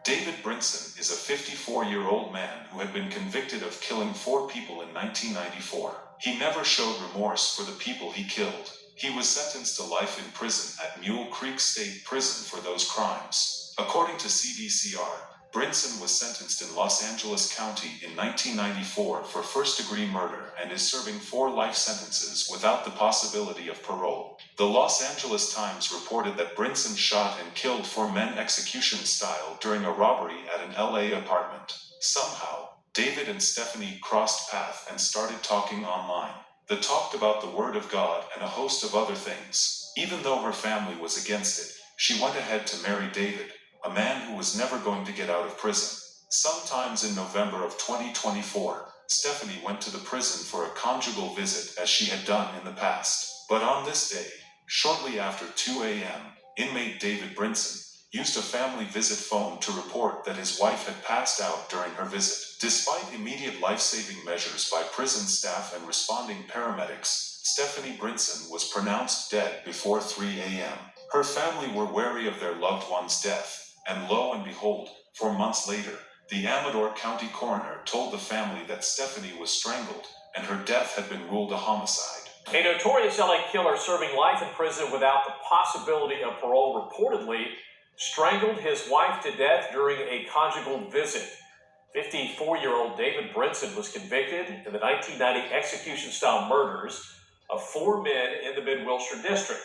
David Brinson is a 54-year-old man who had been convicted of killing 4 people in 1994. He never showed remorse for the people he killed. He was sentenced to life in prison at Mule Creek State Prison for those crimes. According to CDCR, Brinson was sentenced in Los Angeles County in 1994 for first-degree murder and is serving 4 life sentences without the possibility of parole. The Los Angeles Times reported that Brinson shot and killed 4 men execution style during a robbery at an LA apartment. Somehow, David and Stephanie crossed paths and started talking online. They talked about the Word of God and a host of other things. Even though her family was against it, she went ahead to marry David, a man who was never going to get out of prison. Sometimes in November of 2024, Stephanie went to the prison for a conjugal visit as she had done in the past. But on this day, shortly after 2 a.m., inmate David Brinson used a family visit phone to report that his wife had passed out during her visit. Despite immediate life-saving measures by prison staff and responding paramedics, Stephanie Brinson was pronounced dead before 3 a.m. Her family were wary of their loved one's death. And lo and behold, 4 months later, the Amador County coroner told the family that Stephanie was strangled and her death had been ruled a homicide. A notorious LA killer serving life in prison without the possibility of parole reportedly strangled his wife to death during a conjugal visit. 54-year-old David Brinson was convicted in the 1990 execution-style murders of 4 men in the Mid-Wilshire district.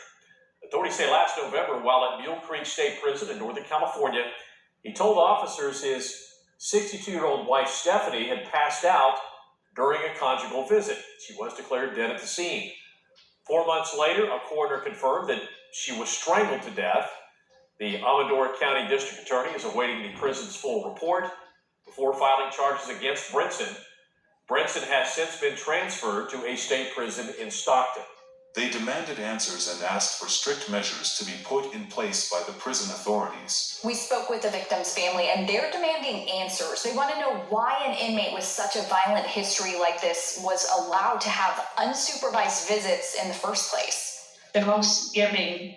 Authorities say last November, while at Mule Creek State Prison in Northern California, he told officers his 62-year-old wife Stephanie had passed out during a conjugal visit. She was declared dead at the scene. 4 months later, a coroner confirmed that she was strangled to death. The Amador County District Attorney is awaiting the prison's full report before filing charges against Brinson. Brinson has since been transferred to a state prison in Stockton. They demanded answers and asked for strict measures to be put in place by the prison authorities. We spoke with the victim's family and they're demanding answers. They want to know why an inmate with such a violent history like this was allowed to have unsupervised visits in the first place. The most giving,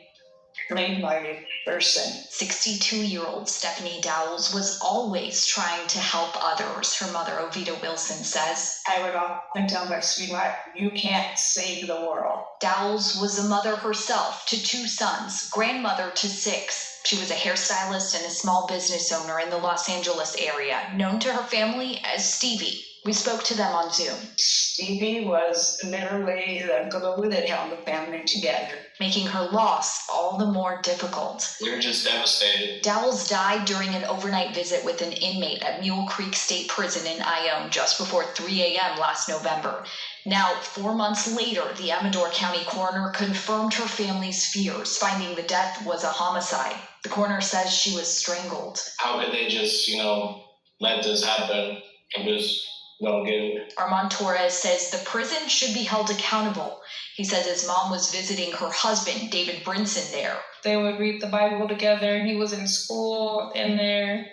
clean-minded person. 62-year-old Stephanie Dowells was always trying to help others, her mother Ovita Wilson says. I would often tell my sweetheart, you can't save the world. Dowells was a mother herself to 2 sons, grandmother to 6. She was a hairstylist and a small business owner in the Los Angeles area, known to her family as Stevie. We spoke to them on Zoom. Stevie was literally the glue that held the family together, making her loss all the more difficult. We were just devastated. Dowells died during an overnight visit with an inmate at Mule Creek State Prison in Ione just before 3 a.m. last November. Now, 4 months later, the Amador County coroner confirmed her family's fears, finding the death was a homicide. The coroner says she was strangled. How could they just, let this happen and just don't get it? Armand Torres says the prison should be held accountable. He says his mom was visiting her husband, David Brinson, there. They would read the Bible together, and he was in school in there,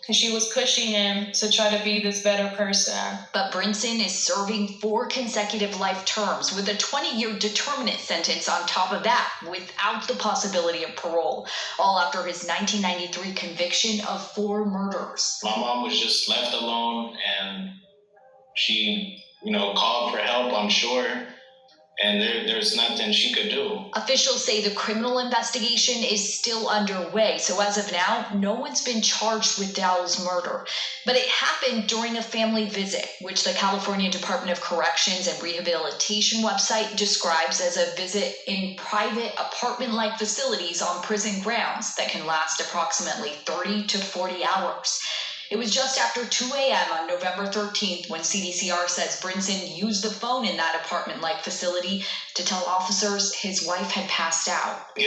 and she was pushing him to try to be this better person. But Brinson is serving 4 consecutive life terms with a 20-year determinate sentence on top of that, without the possibility of parole, all after his 1993 conviction of 4 murders. My mom was just left alone, and she, called for help, I'm sure, and there's nothing she could do. Officials say the criminal investigation is still underway, so as of now, no one's been charged with Dowells' murder. But it happened during a family visit, which the California Department of Corrections and Rehabilitation website describes as a visit in private apartment-like facilities on prison grounds that can last approximately 30 to 40 hours. It was just after 2 a.m. on November 13th when CDCR says Brinson used the phone in that apartment-like facility to tell officers his wife had passed out.